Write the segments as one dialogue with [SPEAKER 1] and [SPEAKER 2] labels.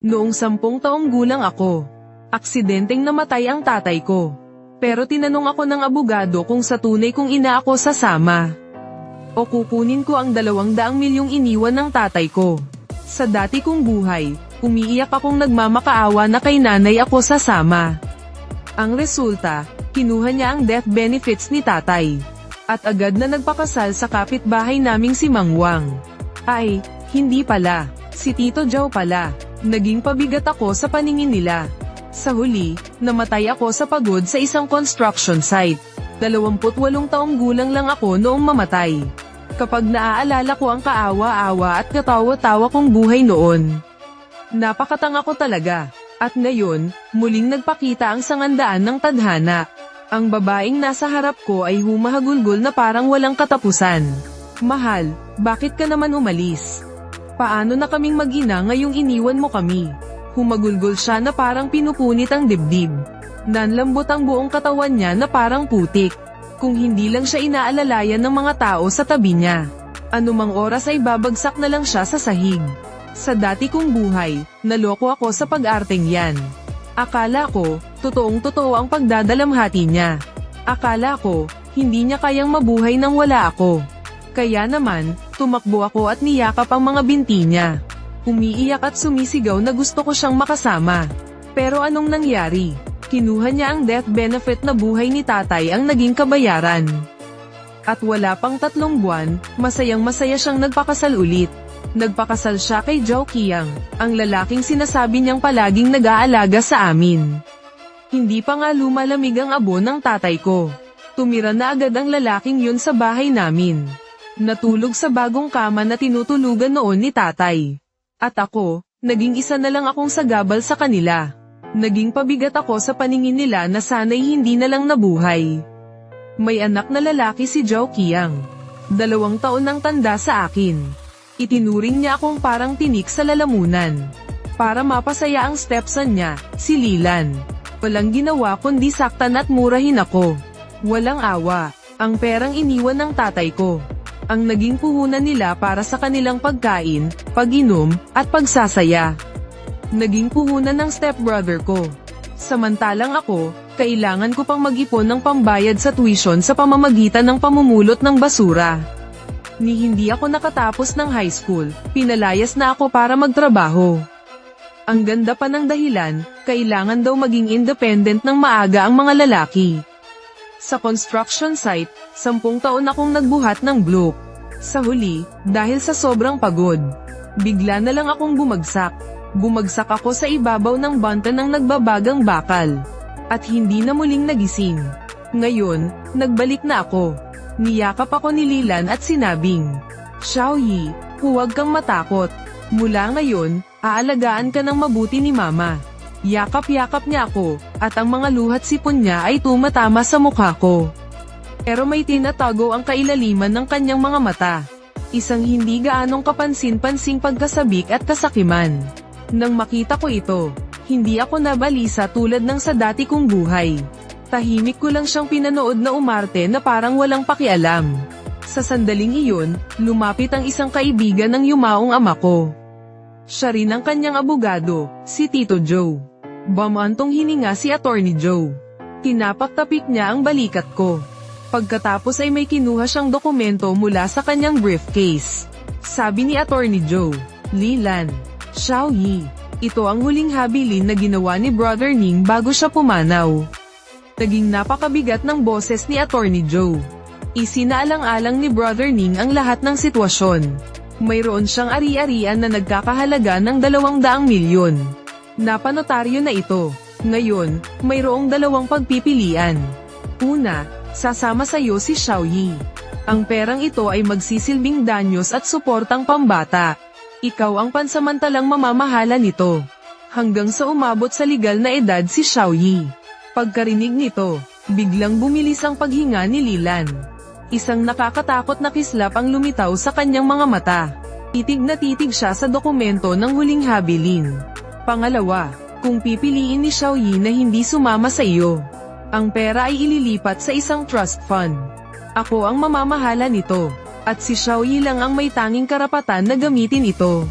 [SPEAKER 1] Noong 10 taong gulang ako, aksidenteng namatay ang tatay ko. Pero tinanong ako ng abogado kung sa tunay kong ina ako sasama o kukunin ko ang 200 milyong iniwan ng tatay ko. Sa dati kong buhay, umiiyak akong nagmamakaawa na kay nanay ako sasama. Ang resulta, kinuha niya ang death benefits ni tatay. At agad na nagpakasal sa kapitbahay naming si Mang Wang. Ay, hindi pala. Si Tito Joe pala. Naging pabigat ako sa paningin nila. Sa huli, namatay ako sa pagod sa isang construction site. 28 taong gulang lang ako noong mamatay. Kapag naaalala ko ang kaawa-awa at katawa-tawa kong buhay noon, napakatanga ko talaga. At ngayon, muling nagpakita ang sangandaan ng tadhana. Ang babaeng nasa harap ko ay humahagulgol na parang walang katapusan. Mahal, bakit ka naman umalis? Paano na kaming mag-ina ngayong iniwan mo kami? Humagulgol siya na parang pinupunit ang dibdib. Nanlambot ang buong katawan niya na parang putik. Kung hindi lang siya inaalalayan ng mga tao sa tabi niya, anumang oras ay babagsak na lang siya sa sahig. Sa dati kong buhay, naloko ako sa pag-arteng yan. Akala ko, totoong-totoo ang pagdadalamhati niya. Akala ko, hindi niya kayang mabuhay nang wala ako. Kaya naman, tumakbo ako at niyakap ang mga binti niya. Umiiyak at sumisigaw na gusto ko siyang makasama. Pero anong nangyari? Kinuha niya ang death benefit na buhay ni tatay ang naging kabayaran. At wala pang 3 buwan, masayang-masaya siyang nagpakasal ulit. Nagpakasal siya kay Joe Qiang, ang lalaking sinasabi niyang palaging nag-aalaga sa amin. Hindi pa nga lumalamig ang abo ng tatay ko. Tumira na agad ang lalaking yun sa bahay namin. Natulog sa bagong kama na tinutulugan noon ni tatay. At ako, naging isa na lang akong sagabal sa kanila. Naging pabigat ako sa paningin nila na sana'y hindi na lang nabuhay. May anak na lalaki si Joe Qiang. 2 taon nang tanda sa akin. Itinuring niya akong parang tinik sa lalamunan. Para mapasaya ang stepson niya, si Lilan. Walang ginawa kundi saktan at murahin ako. Walang awa, ang perang iniwan ng tatay ko. Ang naging puhunan nila para sa kanilang pagkain, pag-inom, at pagsasaya. Naging puhunan ng stepbrother ko. Samantalang ako, kailangan ko pang mag-ipon ng pambayad sa tuition sa pamamagitan ng pamumulot ng basura. Ni hindi ako nakatapos ng high school, pinalayas na ako para magtrabaho. Ang ganda pa ng dahilan, kailangan daw maging independent ng maaga ang mga lalaki. Sa construction site, 10 taon akong nagbuhat ng block. Sa huli, dahil sa sobrang pagod, bigla na lang akong bumagsak. Bumagsak ako sa ibabaw ng banta ng nagbabagang bakal. At hindi na muling nagising. Ngayon, nagbalik na ako. Niyakap ako ni Lilan at sinabing, "Xiaoyi, huwag kang matakot. Mula ngayon, aalagaan ka ng mabuti ni Mama." Yakap-yakap niya ako, at ang mga luhat sipon niya ay tumatama sa mukha ko. Pero may tinatago ang kailaliman ng kanyang mga mata. Isang hindi gaanong kapansin-pansing pagkasabik at kasakiman. Nang makita ko ito, hindi ako nabalisa tulad ng sa dati kong buhay. Tahimik ko lang siyang pinanood na umarte na parang walang pakialam. Sa sandaling iyon, lumapit ang isang kaibigan ng yumaong ama ko. Siya rin ang kanyang abogado, si Tito Joe. Bamantong hininga si Attorney Joe. Tinapak-tapik niya ang balikat ko. Pagkatapos ay may kinuha siyang dokumento mula sa kanyang briefcase. Sabi ni Attorney Joe, "Lilan, Xiaoyi, ito ang huling habilin na ginawa ni Brother Ning bago siya pumanaw." Naging napakabigat ng boses ni Attorney Joe. Isinaalang-alang ni Brother Ning ang lahat ng sitwasyon. Mayroon siyang ari-arian na nagkakahalaga ng 200 milyon. Napanotaryo na ito. Ngayon, mayroong 2 pagpipilian. Una, sasama sa iyo si Xiaoyi. Ang perang ito ay magsisilbing danyos at suportang pambata. Ikaw ang pansamantalang mamamahala nito. Hanggang sa umabot sa legal na edad si Xiaoyi. Pagkarinig nito, biglang bumilis ang paghinga ni Lilan. Isang nakakatakot na kislap ang lumitaw sa kanyang mga mata. Titig na titig siya sa dokumento ng huling habilin. Pangalawa, kung pipiliin ni Xiaoyi na hindi sumama sa iyo, ang pera ay ililipat sa isang trust fund. Ako ang mamamahala nito, at si Xiaoyi lang ang may tanging karapatan na gamitin ito.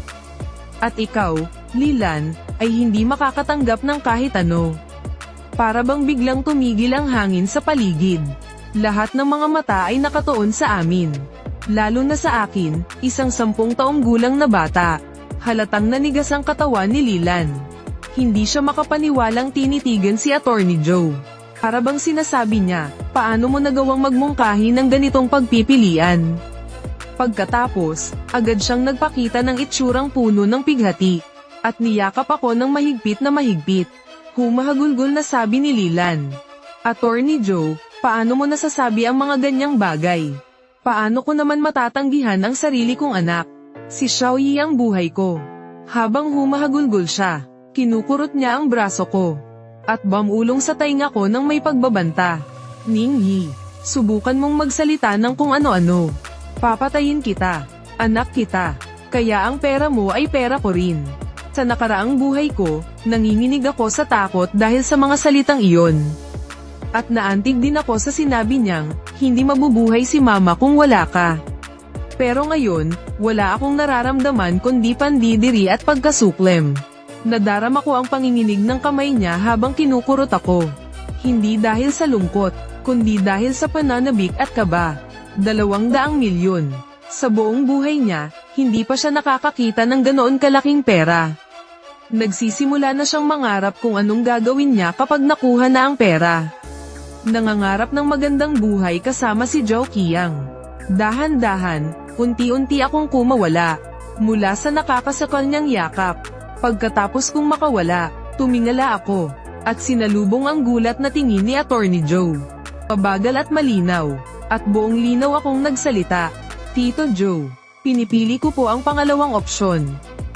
[SPEAKER 1] At ikaw, Lilan, ay hindi makakatanggap ng kahit ano. Para bang biglang tumigil ang hangin sa paligid. Lahat ng mga mata ay nakatuon sa amin. Lalo na sa akin, isang 10 taong gulang na bata. Halatang nanigas ang katawan ni Leland. Hindi siya makapaniwalang tinitigan si Attorney Joe. Para bang sinasabi niya, paano mo nagawang magmungkahi ng ganitong pagpipilian? Pagkatapos, agad siyang nagpakita ng itsurang puno ng pighati. At niyakap ako ng mahigpit na mahigpit. Humahagulgol na sabi ni Leland. Attorney Joe, paano mo nasasabi ang mga ganyang bagay? Paano ko naman matatanggihan ang sarili kong anak? Si Xiaoyi ang buhay ko. Habang humahagulgol siya, kinukurot niya ang braso ko. At bamulong sa tainga ko ng may pagbabanta. Ningyi, subukan mong magsalita ng kung ano-ano. Papatayin kita. Anak kita. Kaya ang pera mo ay pera ko rin. Sa nakaraang buhay ko, nanginginig ako sa takot dahil sa mga salitang iyon. At naantig din ako sa sinabi niyang, hindi mabubuhay si mama kung wala ka. Pero ngayon, wala akong nararamdaman kundi pandidiri at pagkasuklem. Nadarama ko ang panginginig ng kamay niya habang kinukurot ako. Hindi dahil sa lungkot, kundi dahil sa pananabik at kaba. 200 milyon. Sa buong buhay niya, hindi pa siya nakakakita ng ganoon kalaking pera. Nagsisimula na siyang mangarap kung anong gagawin niya kapag nakuha na ang pera. Nangangarap ng magandang buhay kasama si Zhou Qiang. Dahan-dahan, unti-unti akong kumawala, mula sa nakakasakal niyang yakap. Pagkatapos kong makawala, tumingala ako, at sinalubong ang gulat na tingin ni Attorney Joe. Mabagal at malinaw, at buong linaw akong nagsalita. Tito Joe, pinipili ko po ang pangalawang opsyon.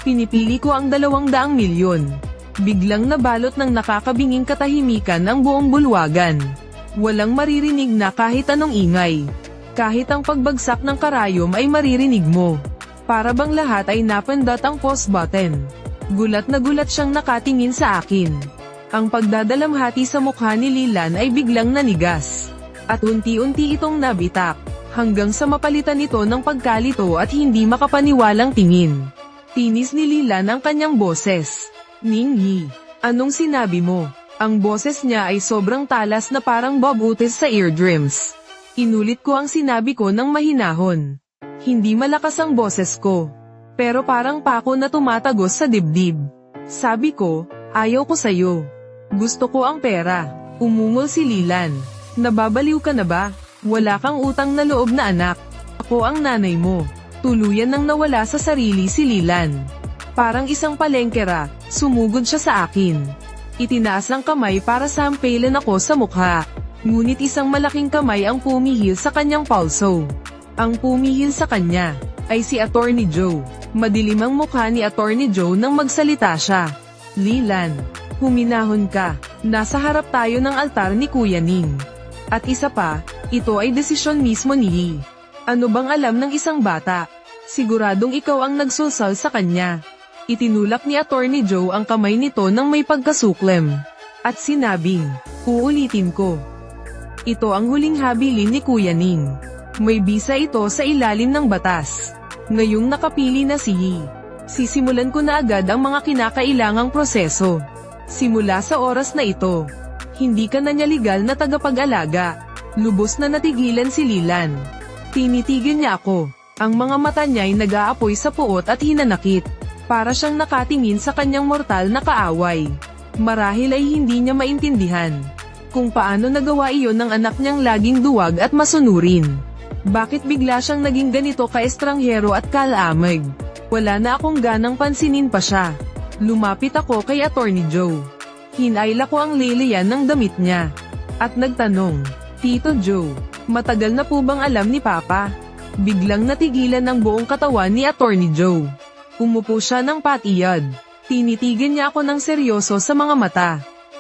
[SPEAKER 1] Pinipili ko ang 200 milyon. Biglang nabalot ng nakakabinging katahimikan ang buong bulwagan. Walang maririnig na kahit anong ingay. Kahit ang pagbagsak ng karayom ay maririnig mo. Para bang lahat ay napindot ang pause button. Gulat na gulat siyang nakatingin sa akin. Ang pagdadalamhati sa mukha ni Leland ay biglang nanigas. At unti-unti itong nabitak. Hanggang sa mapalitan ito ng pagkalito at hindi makapaniwalang tingin. Tinis ni Leland ang kanyang boses. Ningyi, anong sinabi mo? Ang boses niya ay sobrang talas na parang babutis sa eardrums. Inulit ko ang sinabi ko ng mahinahon. Hindi malakas ang boses ko. Pero parang pako na tumatagos sa dibdib. Sabi ko, ayaw ko sayo. Gusto ko ang pera. Umungol si Leland. Nababaliw ka na ba? Wala kang utang na loob na anak. Ako ang nanay mo. Tuluyan nang nawala sa sarili si Leland. Parang isang palengkera, sumugod siya sa akin. Itinaas ang kamay para sampailan ako sa mukha. Ngunit isang malaking kamay ang pumihil sa kanyang pulso. Ang pumihil sa kanya ay si Attorney Joe. Madilim ang mukha ni Attorney Joe nang magsalita siya. Leland, huminahon ka. Nasa harap tayo ng altar ni Kuya Ning. At isa pa, ito ay desisyon mismo ni Yi. Ano bang alam ng isang bata? Siguradong ikaw ang nagsulsal sa kanya. Itinulak ni Attorney Joe ang kamay nito ng may pagkasuklem. At sinabing, uulitin ko. Ito ang huling habilin ni Kuya Ning. May bisa ito sa ilalim ng batas. Ngayong nakapili na si Yi, sisimulan ko na agad ang mga kinakailangang proseso. Simula sa oras na ito, hindi ka na niya legal na tagapag-alaga. Lubos na natigilan si Leland. Tinitigan niya ako. Ang mga mata niya ay nag-aapoy sa puot at hinanakit. Para siyang nakatingin sa kanyang mortal na kaaway. Marahil ay hindi niya maintindihan kung paano nagawa iyon ng anak niyang laging duwag at masunurin. Bakit bigla siyang naging ganito ka-estranghero at kalamig? Wala na akong ganang pansinin pa siya. Lumapit ako kay Attorney Joe. Hinayla ko ang lilian ng damit niya. At nagtanong, Tito Joe, matagal na po bang alam ni Papa? Biglang natigilan ang buong katawan ni Attorney Joe. Umupo siya ng patiyad. Tinitigan niya ako ng seryoso sa mga mata.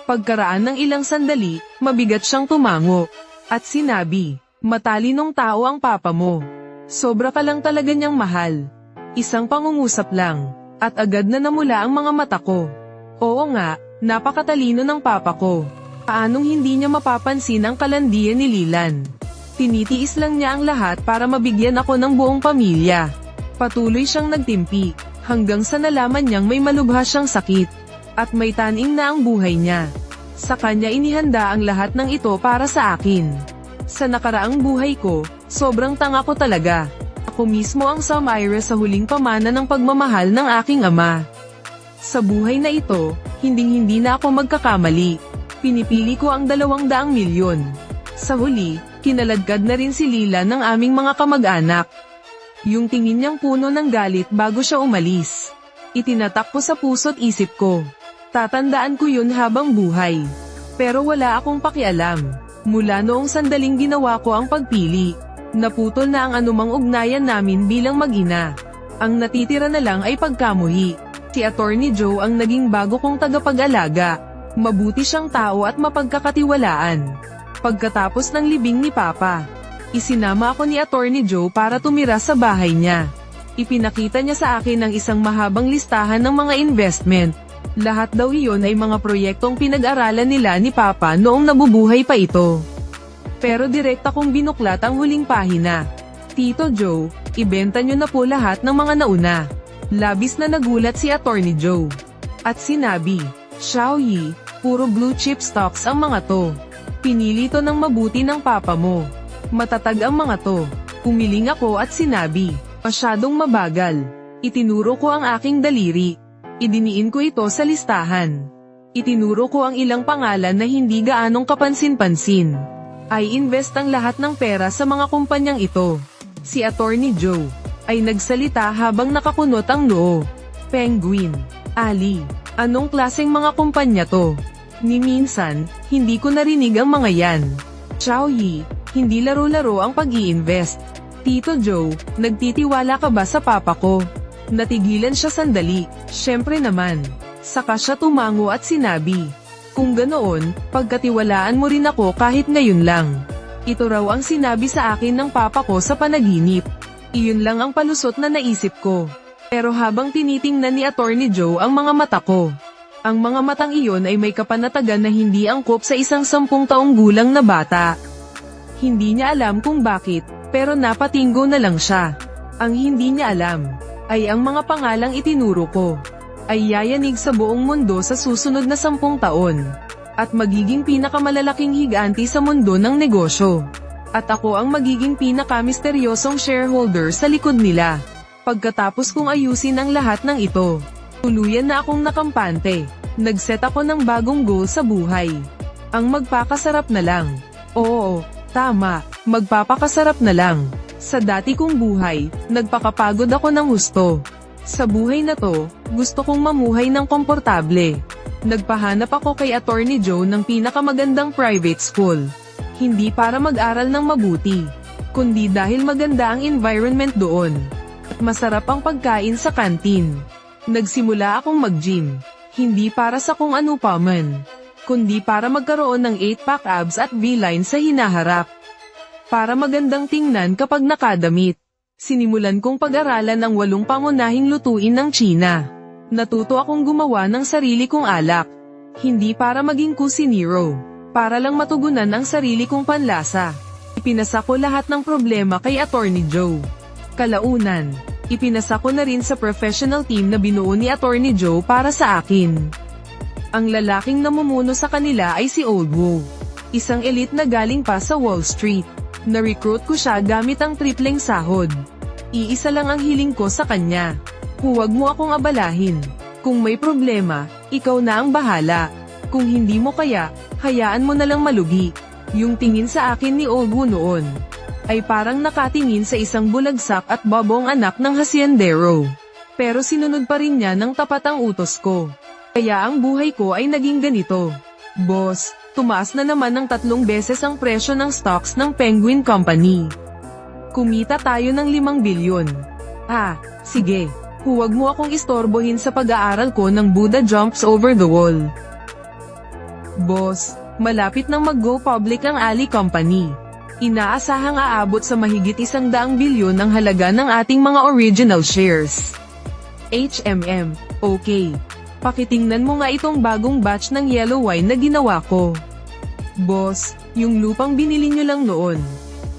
[SPEAKER 1] Pagkaraan ng ilang sandali, mabigat siyang tumango. At sinabi, matalinong tao ang papa mo. Sobra ka lang talaga niyang mahal. Isang pangungusap lang, at agad na namula ang mga mata ko. Oo nga, napakatalino ng papa ko. Paanong hindi niya mapapansin ang kalandian ni Leland? Tinitiis lang niya ang lahat para mabigyan ako ng buong pamilya. Patuloy siyang nagtimpi, hanggang sa nalaman niyang may malubha siyang sakit. At may taning na ang buhay niya. Sa kanya inihanda ang lahat ng ito para sa akin. Sa nakaraang buhay ko, sobrang tanga ko talaga. Ako mismo ang sumire sa huling pamana ng pagmamahal ng aking ama. Sa buhay na ito, hinding-hindi na ako magkakamali. Pinipili ko ang 200 milyon. Sa huli, kinaladkad na rin si Lila ng aming mga kamag-anak. Yung tingin niyang puno ng galit bago siya umalis. Itinatak ko sa puso't isip ko. Tatandaan ko yun habang buhay. Pero wala akong pakialam. Mula noong sandaling ginawa ko ang pagpili, naputol na ang anumang ugnayan namin bilang mag-ina. Ang natitira na lang ay pagkamuhi. Si Attorney Joe ang naging bago kong tagapag-alaga. Mabuti siyang tao at mapagkakatiwalaan. Pagkatapos ng libing ni Papa, isinama ako ni Attorney Joe para tumira sa bahay niya. Ipinakita niya sa akin ang isang mahabang listahan ng mga investment. Lahat daw iyon ay mga proyektong pinag-aralan nila ni Papa noong nabubuhay pa ito. Pero direkta kong binuklat ang huling pahina. Tito Joe, ibenta niyo na po lahat ng mga nauna. Labis na nagulat si Attorney Joe. At sinabi, Xiaoyi, puro blue chip stocks ang mga to. Pinili to ng mabuti ng papa mo. Matatag ang mga to. Umiling ako at sinabi, masyadong mabagal. Itinuro ko ang aking daliri. Idiniin ko ito sa listahan. Itinuro ko ang ilang pangalan na hindi gaanong kapansin-pansin. Ay invest ang lahat ng pera sa mga kumpanyang ito. Si Attorney Joe ay nagsalita habang nakakunot ang noo. Penguin, Ali, anong klaseng mga kumpanya to? Ni minsan, hindi ko narinig ang mga yan. Xiaoyi, hindi laro-laro ang pag-i-invest. Tito Joe, nagtitiwala ka ba sa papa ko? Natigilan siya sandali, syempre naman. Saka siya tumango at sinabi, kung ganoon, pagkatiwalaan mo rin ako kahit ngayon lang. Ito raw ang sinabi sa akin ng papa ko sa panaginip. Iyon lang ang palusot na naisip ko. Pero habang tinitingnan ni Attorney Joe ang mga mata ko, ang mga matang iyon ay may kapanatagan na hindi angkop sa isang 10 taong gulang na bata. Hindi niya alam kung bakit, pero napatinggo na lang siya. Ang hindi niya alam ay ang mga pangalang itinuro ko ay yayanig sa buong mundo sa susunod na 10 taon at magiging pinakamalalaking higanti sa mundo ng negosyo. At ako ang magiging pinakamisteryosong shareholder sa likod nila. Pagkatapos kong ayusin ang lahat ng ito, tuluyan na akong nakampante. Nag-set ako ng bagong goal sa buhay. Ang magpakasarap na lang. Oo, tama, magpapakasarap na lang. Sa dati kong buhay, nagpakapagod ako ng husto. Sa buhay na to, gusto kong mamuhay ng komportable. Nagpahanap ako kay Attorney Joe ng pinakamagandang private school. Hindi para mag-aral ng mabuti, kundi dahil maganda ang environment doon. At masarap ang pagkain sa kantin. Nagsimula akong mag-gym, hindi para sa kung ano pa man, kundi para magkaroon ng 8-pack abs at V-line sa hinaharap. Para magandang tingnan kapag nakadamit. Sinimulan kong pag-aralan ang 8 pangunahing lutuin ng China. Natuto akong gumawa ng sarili kong alak. Hindi para maging kusinero, para lang matugunan ang sarili kong panlasa. Ipinasa ko lahat ng problema kay Attorney Joe. Kalaunan, ipinasa ko na rin sa professional team na binuo ni Attorney Joe para sa akin. Ang lalaking namumuno sa kanila ay si Old Wu, isang elite na galing pa sa Wall Street. Na-recruit ko siya gamit ang tripleng sahod. Iisa lang ang hiling ko sa kanya. Huwag mo akong abalahin. Kung may problema, ikaw na ang bahala. Kung hindi mo kaya, hayaan mo na lang malugi. Yung tingin sa akin ni Old Wu noon ay parang nakatingin sa isang bulagsak at babong anak ng hasyendero. Pero sinunod pa rin niya ng tapat ang utos ko. Kaya ang buhay ko ay naging ganito. Boss, tumaas na naman ng 3 beses ang presyo ng stocks ng Penguin Company. Kumita tayo ng 5 bilyon. Sige, huwag mo akong istorbohin sa pag-aaral ko ng Buddha Jumps Over the Wall. Boss, malapit nang mag-go public ang Ali Company. Inaasahang aabot sa mahigit 100 bilyon ang halaga ng ating mga original shares. Okay. Pakitingnan mo nga itong bagong batch ng yellow wine na ginawa ko. Boss, yung lupang binili nyo lang noon.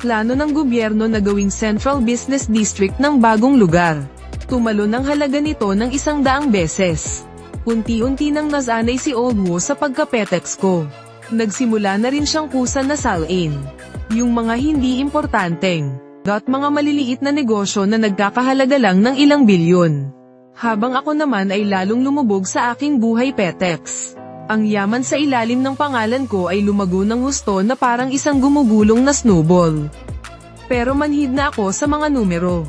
[SPEAKER 1] Plano ng gobyerno na gawing Central Business District ng bagong lugar. Tumalon ang halaga nito ng 100 beses. Unti-unti nang nasanay si Old Wu sa pagka-petex ko. Nagsimula na rin siyang kusa na salin. Yung mga hindi importanteng, mga maliliit na negosyo na nagkakahalaga lang ng ilang bilyon. Habang ako naman ay lalong lumubog sa aking buhay petex. Ang yaman sa ilalim ng pangalan ko ay lumago ng husto na parang isang gumugulong na snowball. Pero manhid na ako sa mga numero.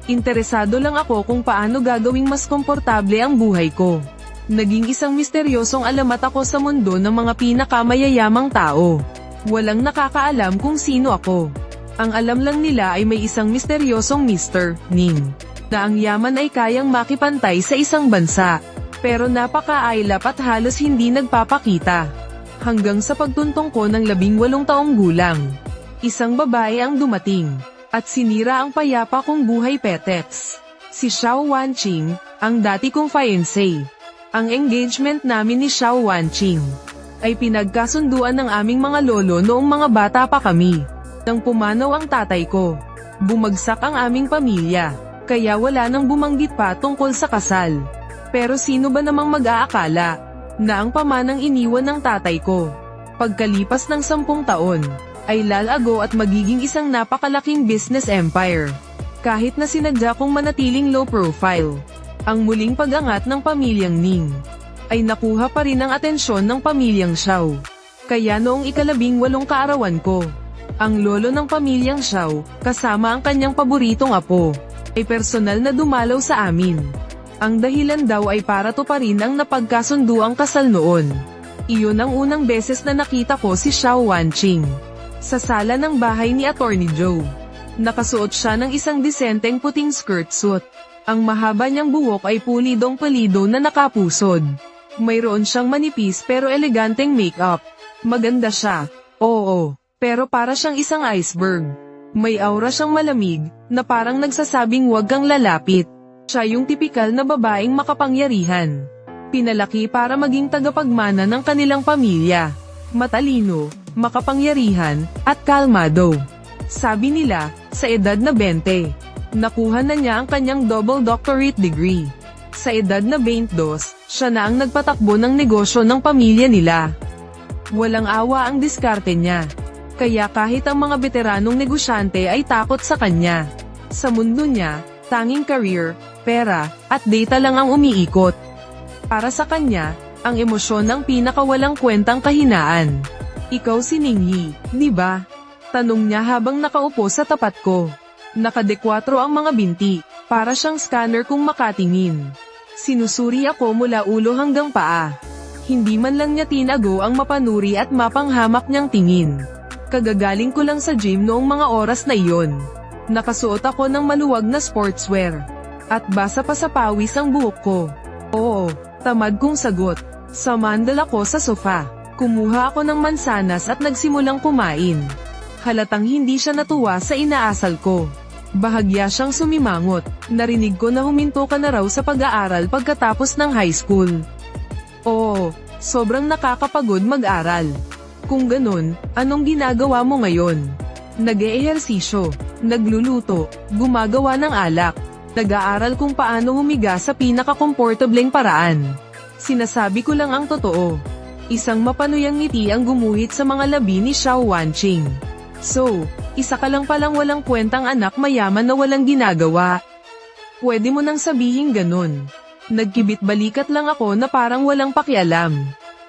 [SPEAKER 1] Interesado lang ako kung paano gagawing mas komportable ang buhay ko. Naging isang misteryosong alamat ako sa mundo ng mga pinakamayayamang tao. Walang nakakaalam kung sino ako. Ang alam lang nila ay may isang misteryosong Mr. Ning, na ang yaman ay kayang makipantay sa isang bansa. Pero napaka-ailap at halos hindi nagpapakita. Hanggang sa pagtuntong ko ng 18 taong gulang. Isang babae ang dumating, at sinira ang payapa kong buhay petex. Si Xiao Wanqing, ang dati kong fiancé. Ang engagement namin ni Xiao Wanqing ay pinagkasunduan ng aming mga lolo noong mga bata pa kami. Nang pumanaw ang tatay ko, bumagsak ang aming pamilya, kaya wala nang bumanggit pa tungkol sa kasal. Pero sino ba namang mag-aakala na ang pamanang iniwan ng tatay ko, pagkalipas ng 10 taon, ay lalago at magiging isang napakalaking business empire. Kahit na sinadya kong manatiling low profile, ang muling pag-angat ng pamilyang Ning ay nakuha pa rin ang atensyon ng pamilyang Xiao. Kaya noong 18 kaarawan ko, ang lolo ng pamilyang Xiao, kasama ang kanyang paboritong apo, ay personal na dumalaw sa amin. Ang dahilan daw ay para tuparin ang napagkasunduang kasal noon. Iyon ang unang beses na nakita ko si Xiao Wanqing. Sa sala ng bahay ni Attorney Joe. Nakasuot siya ng isang disenteng puting skirt suit. Ang mahaba niyang buhok ay pulidong-pulido na nakapusod. Mayroon siyang manipis pero eleganteng makeup. Maganda siya. Oo, pero para siyang isang iceberg. May aura siyang malamig, na parang nagsasabing huwag kang lalapit. Siya yung tipikal na babaeng makapangyarihan. Pinalaki para maging tagapagmana ng kanilang pamilya. Matalino, makapangyarihan, at kalmado. Sabi nila, sa edad na 20, nakuha na niya ang kanyang double doctorate degree. Sa edad na 22, siya na ang nagpatakbo ng negosyo ng pamilya nila. Walang awa ang diskarte niya. Kaya kahit ang mga veteranong negosyante ay takot sa kanya. Sa mundo niya, tanging career, pera, at data lang ang umiikot. Para sa kanya, ang emosyon ng pinakawalang kwentang kahinaan. Ikaw si Ningyi, di ba? Tanong niya habang nakaupo sa tapat ko. Nakadekwatro ang mga binti, para siyang scanner kung makatingin. Sinusuri ako mula ulo hanggang paa. Hindi man lang niya tinago ang mapanuri at mapanghamak niyang tingin. Kagagaling ko lang sa gym noong mga oras na iyon. Nakasuot ako ng maluwag na sportswear. At basa pa sa pawis ang buhok ko. Oo, tamad kong sagot. Samandal ako sa sofa. Kumuha ako ng mansanas at nagsimulang kumain. Halatang hindi siya natuwa sa inaasal ko. Bahagya siyang sumimangot. Narinig ko na huminto ka na raw sa pag-aaral pagkatapos ng high school. Oo, sobrang nakakapagod mag-aral. Kung ganun, anong ginagawa mo ngayon? Nag-eehersisyo, nagluluto, gumagawa ng alak. Nag-aaral kung paano humiga sa pinaka-komportableng paraan. Sinasabi ko lang ang totoo. Isang mapanuyang ngiti ang gumuhit sa mga labi ni Xiao Wanqing. So, isa ka lang palang walang kwentang anak mayaman na walang ginagawa. Pwede mo nang sabihin ganun. Nagkibit balikat lang ako na parang walang pakialam.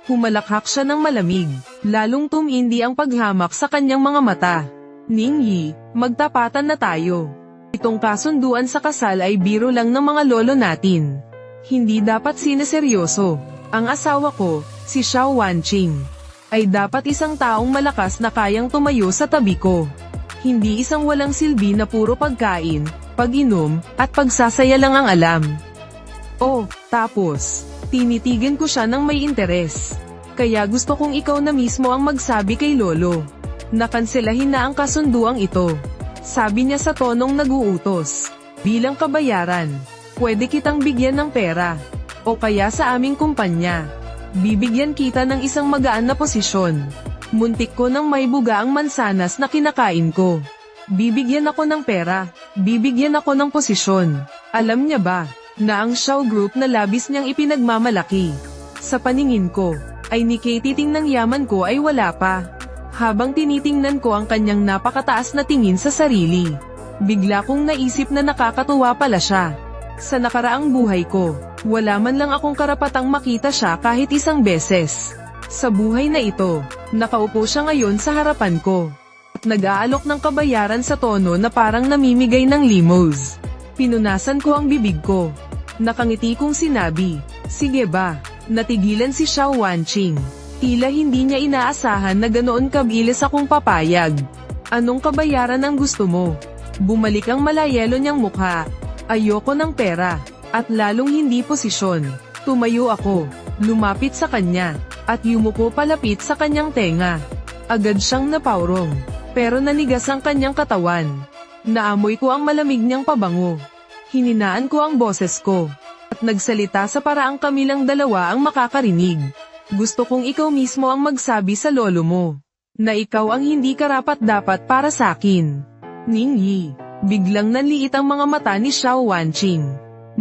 [SPEAKER 1] Humalakhak siya ng malamig, lalong tumindi ang paghamak sa kanyang mga mata. Ningyi, magtapatan na tayo. Itong kasunduan sa kasal ay biro lang ng mga lolo natin. Hindi dapat sineseryoso. Ang asawa ko, si Xiao Wanqing, ay dapat isang taong malakas na kayang tumayo sa tabi ko. Hindi isang walang silbi na puro pagkain, pag-inom, at pagsasaya lang ang alam. Oh, tapos, tinitigan ko siya ng may interes. Kaya gusto kong ikaw na mismo ang magsabi kay Lolo. Nakanselahin na ang kasunduang ito. Sabi niya sa tonong nag-uutos. Bilang kabayaran, pwede kitang bigyan ng pera. O kaya sa aming kumpanya. Bibigyan kita ng isang magaan na posisyon. Muntik ko nang may buga ang mansanas na kinakain ko. Bibigyan ako ng pera. Bibigyan ako ng posisyon. Alam niya ba, na ang Xiao Group na labis niyang ipinagmamalaki. Sa paningin ko, ay ni Kay titingnang yaman ko ay wala pa. Habang tinitingnan ko ang kanyang napakataas na tingin sa sarili, bigla kong naisip na nakakatuwa pala siya. Sa nakaraang buhay ko, wala man lang akong karapatang makita siya kahit isang beses. Sa buhay na ito, nakaupo siya ngayon sa harapan ko. At nag-aalok ng kabayaran sa tono na parang namimigay ng limos. Pinunasan ko ang bibig ko. Nakangiti kong sinabi, "Sige ba?" Natigilan si Xiao Wanqing. Tila hindi niya inaasahan na ganoon kabilis akong papayag. "Anong kabayaran ang gusto mo?" Bumalik ang malayelo niyang mukha. "Ayoko ng pera, at lalong hindi posisyon." Tumayo ako, lumapit sa kanya, at yumuko palapit sa kanyang tenga. Agad siyang napaurong, pero nanigas ang kanyang katawan. Naamoy ko ang malamig niyang pabango. Hininaan ko ang boses ko, at nagsalita sa paraang kamilang dalawa ang makakarinig. "Gusto kong ikaw mismo ang magsabi sa lolo mo, na ikaw ang hindi karapat-dapat para sa akin." Ningyi, biglang nanliit ang mga mata ni Xiao Wanqing.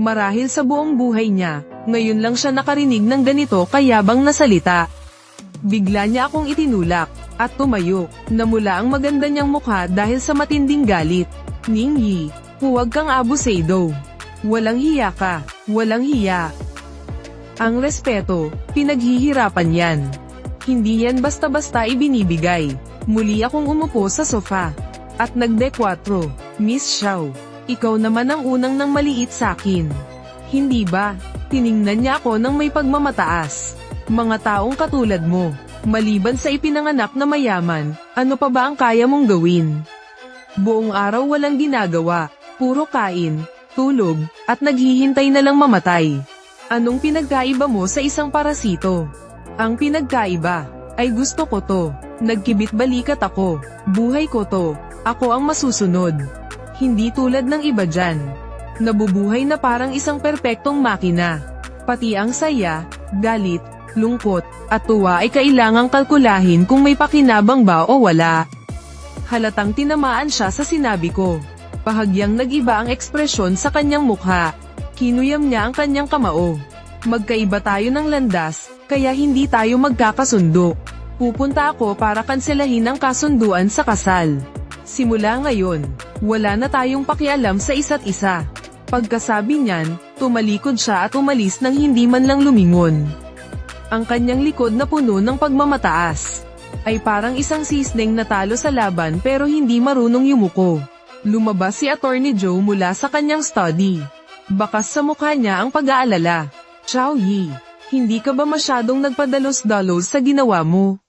[SPEAKER 1] Marahil sa buong buhay niya, ngayon lang siya nakarinig ng ganito kayabang na salita. Bigla niya akong itinulak, at tumayo, namula ang maganda niyang mukha dahil sa matinding galit. "Ningyi, huwag kang abusado. Walang hiya ka, walang hiya. Ang respeto, pinaghihirapan yan. Hindi yan basta-basta ibinibigay." Muli akong umupo sa sofa, at nagde-4, "Miss Xiao, ikaw naman ang unang nang maliit sa akin. Hindi ba?" Tiningnan niya ako ng may pagmamataas. "Mga taong katulad mo, maliban sa ipinanganak na mayaman, ano pa ba ang kaya mong gawin? Buong araw walang ginagawa, puro kain, tulog, at naghihintay na lang mamatay. Anong pinagkaiba mo sa isang parasito?" "Ang pinagkaiba, ay gusto ko to. Nagkibit balikat ako. Buhay ko to. Ako ang masusunod. Hindi tulad ng iba dyan. Nabubuhay na parang isang perpektong makina. Pati ang saya, galit, lungkot, at tuwa ay kailangang kalkulahin kung may pakinabang ba o wala." Halatang tinamaan siya sa sinabi ko. Bahagyang nag-iba ang ekspresyon sa kanyang mukha. Kinuyam niya ang kanyang kamao. "Magkaiba tayo ng landas, kaya hindi tayo magkakasundo. Pupunta ako para kanselahin ang kasunduan sa kasal. Simula ngayon, wala na tayong pakialam sa isa't isa." Pagkasabi niyan, tumalikod siya at umalis nang hindi man lang lumingon. Ang kanyang likod na puno ng pagmamataas ay parang isang sisneng natalo sa laban pero hindi marunong yumuko. Lumabas si Attorney Joe mula sa kanyang study. Bakas sa mukha niya ang pag-aalala. "Xiao Yi, hindi ka ba masyadong nagpadalos-dalos sa ginawa mo?